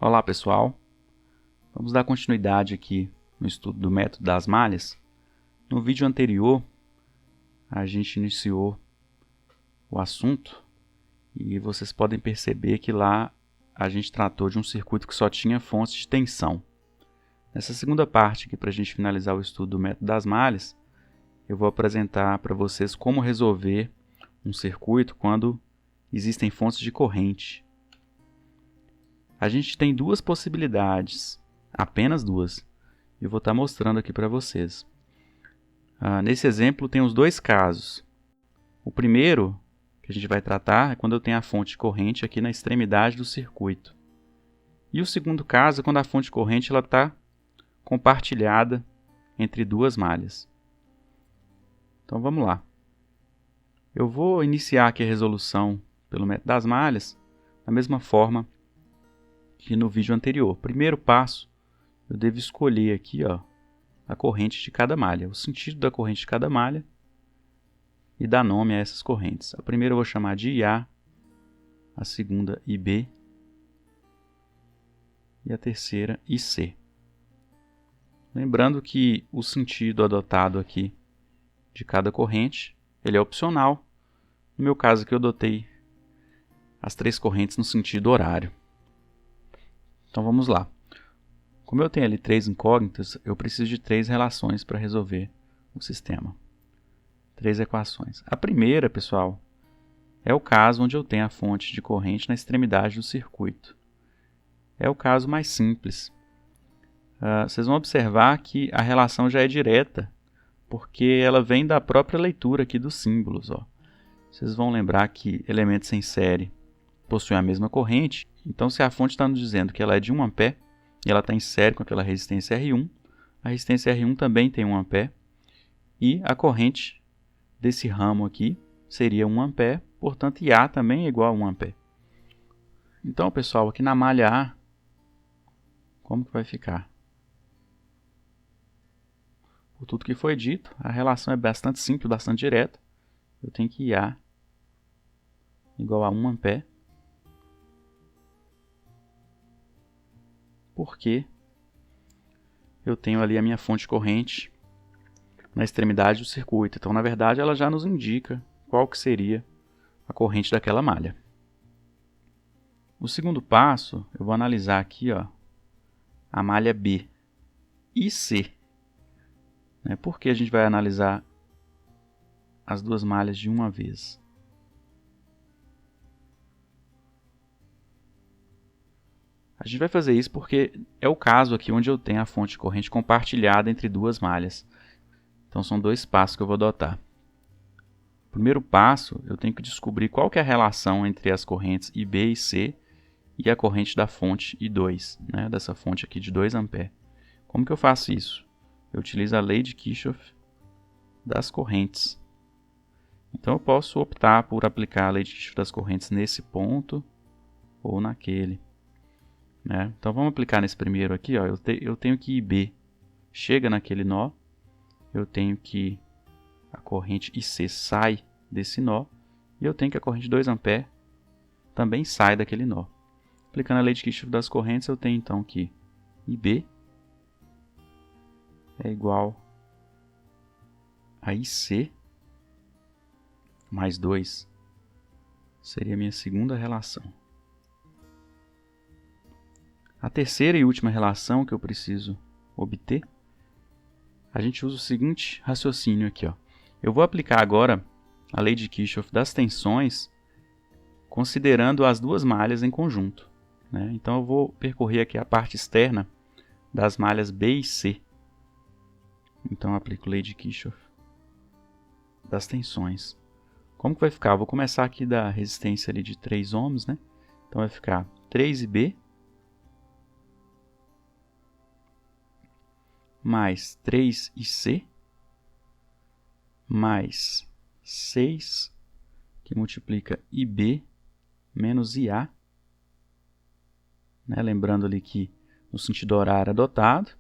Olá pessoal, vamos dar continuidade aqui no estudo do método das malhas. No vídeo anterior a gente iniciou o assunto e vocês podem perceber que lá a gente tratou de um circuito que só tinha fontes de tensão. Nessa segunda parte aqui, para a gente finalizar o estudo do método das malhas, eu vou apresentar para vocês como resolver um circuito quando existem fontes de corrente. A gente tem duas possibilidades, apenas duas. Eu vou estar mostrando aqui para vocês. Nesse exemplo tem os dois casos. O primeiro que a gente vai tratar é quando eu tenho a fonte de corrente aqui na extremidade do circuito. E o segundo caso é quando a fonte de corrente está compartilhada entre duas malhas. Então vamos lá. Eu vou iniciar aqui a resolução pelo método das malhas da mesma forma que no vídeo anterior. Primeiro passo, eu devo escolher aqui a corrente de cada malha, o sentido da corrente de cada malha e dar nome a essas correntes. A primeira eu vou chamar de IA, a segunda IB e a terceira IC. Lembrando que o sentido adotado aqui de cada corrente, ele é opcional. No meu caso aqui eu adotei as três correntes no sentido horário. Então vamos lá. Como eu tenho ali três incógnitas, eu preciso de três relações para resolver o sistema. Três equações. A primeira, pessoal, é o caso onde eu tenho a fonte de corrente na extremidade do circuito. É o caso mais simples. Vocês vão observar que a relação já é direta, porque ela vem da própria leitura aqui dos símbolos. Vocês vão lembrar que elementos em série possuem a mesma corrente. Então, se a fonte está nos dizendo que ela é de 1 A e ela está em série com aquela resistência R1, a resistência R1 também tem 1 A e a corrente desse ramo aqui seria 1 A, portanto, IA também é igual a 1 A. Então, pessoal, aqui na malha A, como que vai ficar? Por tudo que foi dito, a relação é bastante simples, bastante direta. Eu tenho que IA igual a 1 A, porque eu tenho ali a minha fonte de corrente na extremidade do circuito. Então, na verdade, ela já nos indica qual que seria a corrente daquela malha. O segundo passo, eu vou analisar aqui a malha B e C. Por que a gente vai analisar as duas malhas de uma vez? A gente vai fazer isso porque é o caso aqui onde eu tenho a fonte de corrente compartilhada entre duas malhas. Então são dois passos que eu vou adotar. Primeiro passo, eu tenho que descobrir qual que é a relação entre as correntes IB e C e a corrente da fonte I2, dessa fonte aqui de 2 A. Como que eu faço isso? Eu utilizo a lei de Kirchhoff das correntes. Então eu posso optar por aplicar a lei de Kirchhoff das correntes nesse ponto ou naquele. Então vamos aplicar nesse primeiro aqui. Eu tenho que IB chega naquele nó, eu tenho que a corrente IC sai desse nó e eu tenho que a corrente 2 A também sai daquele nó. Aplicando a lei de Kirchhoff das correntes, eu tenho então que IB é igual a IC mais 2. Seria a minha segunda relação. A terceira e última relação que eu preciso obter, a gente usa o seguinte raciocínio aqui. Eu vou aplicar agora a lei de Kirchhoff das tensões, considerando as duas malhas em conjunto. Então eu vou percorrer aqui a parte externa das malhas B e C. Então eu aplico a lei de Kirchhoff das tensões. Como que vai ficar? Eu vou começar aqui da resistência ali de 3 ohms, Então vai ficar 3IB mais 3IC mais 6, que multiplica IB menos IA. Lembrando ali que no sentido horário adotado,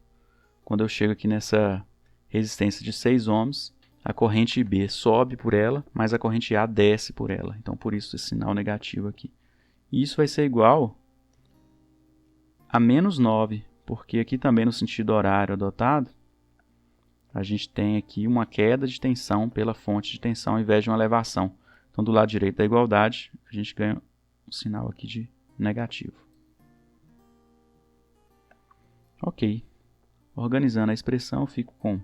quando eu chego aqui nessa resistência de 6 ohms, a corrente IB sobe por ela, mas a corrente IA desce por ela. Então, por isso esse sinal negativo aqui. E isso vai ser igual a menos 9, porque aqui também no sentido horário adotado, a gente tem aqui uma queda de tensão pela fonte de tensão ao invés de uma elevação. Então, do lado direito da igualdade, a gente ganha um sinal aqui de negativo. Ok. Organizando a expressão, eu fico com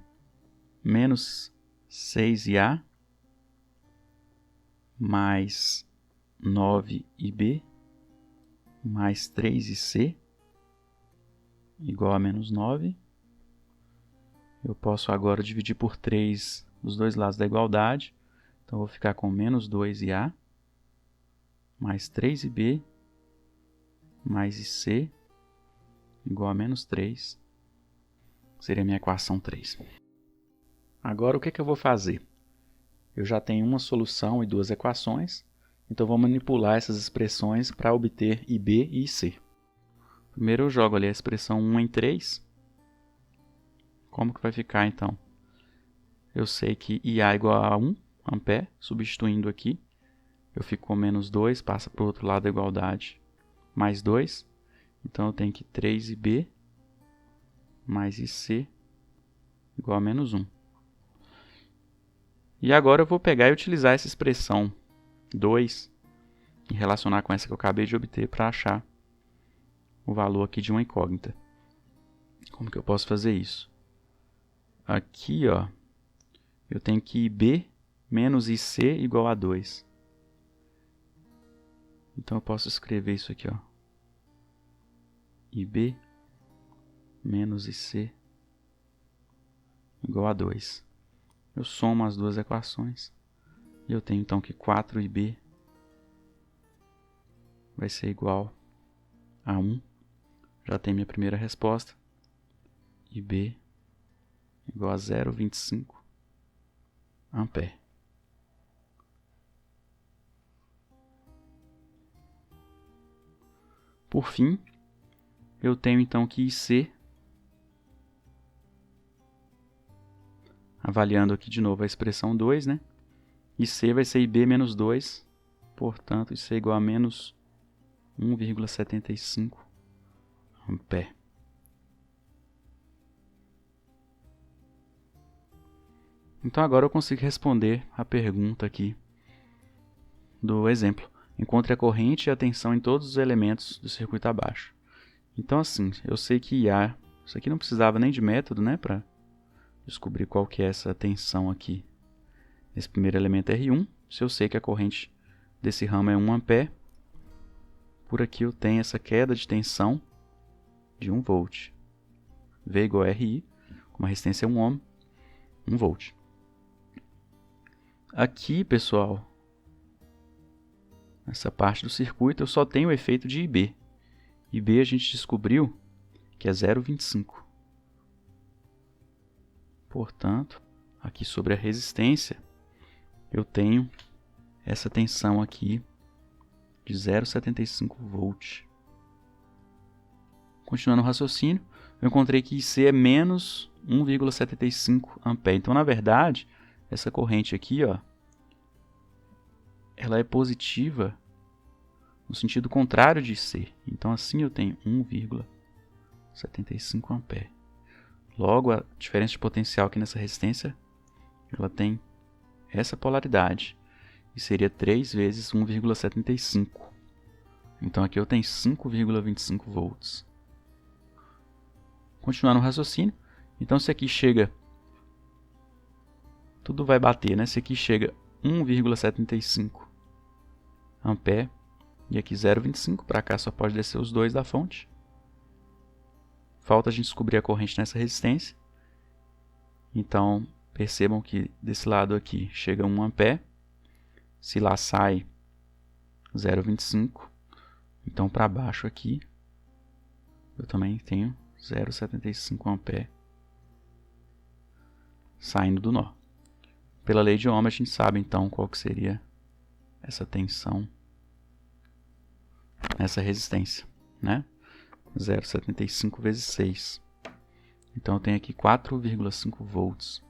menos 6IA mais 9IB mais 3IC igual a menos 9. Eu posso agora dividir por 3 dos dois lados da igualdade. Então, eu vou ficar com menos 2IA mais 3IB mais IC igual a menos 3. Seria a minha equação 3. Agora, o que eu vou fazer? Eu já tenho uma solução e duas equações. Então, vou manipular essas expressões para obter IB e IC. Primeiro, eu jogo ali a expressão 1 em 3. Como que vai ficar, então? Eu sei que IA igual a 1 ampere, substituindo aqui. Eu fico com menos 2, passa para o outro lado da igualdade, mais 2. Então, eu tenho que 3IB mais IC igual a menos 1. E agora eu vou pegar e utilizar essa expressão 2 e relacionar com essa que eu acabei de obter para achar o valor aqui de uma incógnita. Como que eu posso fazer isso? Aqui, ó, eu tenho que IB menos IC igual a 2. Então, eu posso escrever isso aqui, ó. IB menos IC igual a 2. Eu somo as duas equações. E eu tenho, então, que 4IB vai ser igual a 1. Já tem minha primeira resposta. IB igual a 0,25 ampere. Por fim, eu tenho então que IC, avaliando aqui de novo a expressão 2, né? IC vai ser IB menos 2, portanto, IC igual a menos 1,75 ampere. Então agora eu consigo responder a pergunta aqui do exemplo. Encontre a corrente e a tensão em todos os elementos do circuito abaixo. Então assim, eu sei que IA, isso aqui não precisava nem de método, né, para descobrir qual que é essa tensão aqui. Esse primeiro elemento é R1, se eu sei que a corrente desse ramo é 1 ampere, por aqui eu tenho essa queda de tensão de 1 volt. V igual a RI, como a resistência é 1 ohm, 1 volt. Aqui, pessoal, nessa parte do circuito, eu só tenho o efeito de IB. IB a gente descobriu que é 0,25. Portanto, aqui sobre a resistência, eu tenho essa tensão aqui de 0,75 volt. Continuando o raciocínio, eu encontrei que IC é menos 1,75 ampere. Então, na verdade, essa corrente aqui, ó, ela é positiva no sentido contrário de IC. Então, assim eu tenho 1,75 ampere. Logo, a diferença de potencial aqui nessa resistência, ela tem essa polaridade. E seria 3 vezes 1,75. Então, aqui eu tenho 5,25 volts. Continuando o raciocínio. Então, se aqui chega... Tudo vai bater, né? Se aqui chega 1,75 ampere. E aqui 0,25. Para cá só pode descer os dois da fonte. Falta a gente descobrir a corrente nessa resistência. Então, percebam que desse lado aqui chega 1 ampere. Se lá sai 0,25, então para baixo aqui eu também tenho 0,75 ampere saindo do nó. Pela lei de Ohm a gente sabe então qual que seria essa tensão nessa resistência, né? 0,75 vezes 6. Então eu tenho aqui 4,5 volts.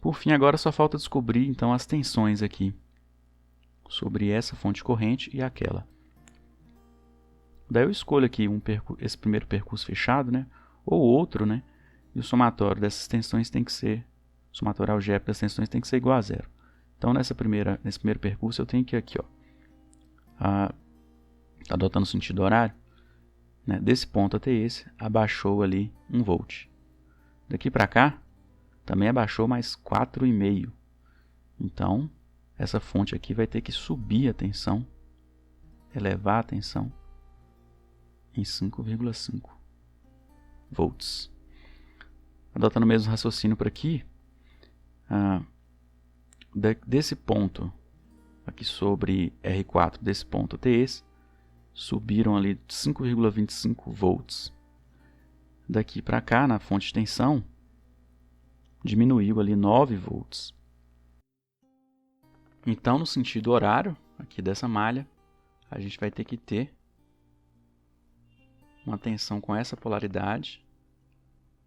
Por fim, agora só falta descobrir então as tensões aqui sobre essa fonte corrente e aquela. Daí eu escolho aqui esse primeiro percurso fechado, né? Ou outro, né? E o somatório dessas tensões tem que ser, o somatório algébrico das tensões tem que ser igual a zero. Então nesse primeiro percurso eu tenho que aqui, ó, adotando o sentido horário, né? Desse ponto até esse, abaixou ali 1 volt. Daqui para cá, também abaixou mais 4,5. Então, essa fonte aqui vai ter que subir a tensão, elevar a tensão em 5,5 volts. Adotando o mesmo raciocínio por aqui, desse ponto aqui sobre R4, desse ponto até esse, subiram ali 5,25 volts. Daqui para cá, na fonte de tensão, diminuiu ali 9 volts. Então, no sentido horário, aqui dessa malha, a gente vai ter que ter uma tensão com essa polaridade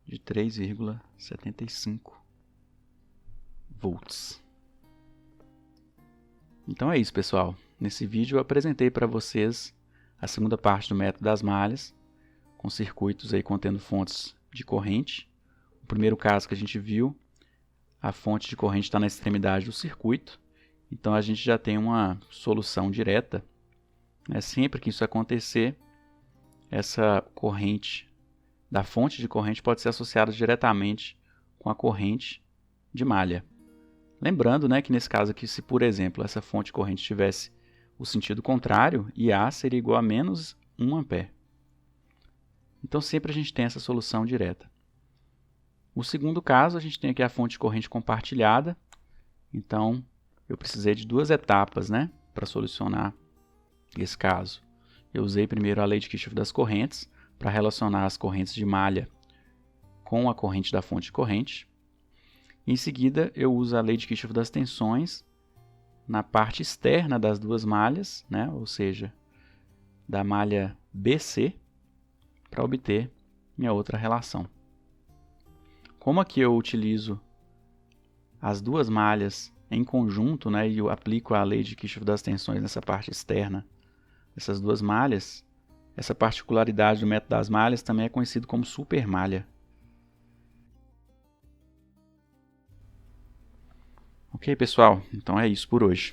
de 3,75 volts. Então é isso, pessoal. Nesse vídeo eu apresentei para vocês a segunda parte do método das malhas, com circuitos aí contendo fontes de corrente. O primeiro caso que a gente viu, a fonte de corrente está na extremidade do circuito, então a gente já tem uma solução direta. Sempre que isso acontecer, essa corrente da fonte de corrente pode ser associada diretamente com a corrente de malha. Lembrando, que nesse caso aqui, se por exemplo essa fonte de corrente tivesse o sentido contrário, IA seria igual a menos 1 ampere. Então sempre a gente tem essa solução direta. O segundo caso, a gente tem aqui a fonte de corrente compartilhada. Então eu precisei de 2 etapas, para solucionar esse caso. Eu usei primeiro a lei de Kirchhoff das correntes para relacionar as correntes de malha com a corrente da fonte de corrente. Em seguida, eu uso a lei de Kirchhoff das tensões na parte externa das duas malhas, ou seja, da malha BC, para obter minha outra relação. Como aqui eu utilizo as duas malhas em conjunto, e eu aplico a lei de Kirchhoff das tensões nessa parte externa dessas duas malhas, essa particularidade do método das malhas também é conhecido como supermalha. Ok, pessoal? Então é isso por hoje.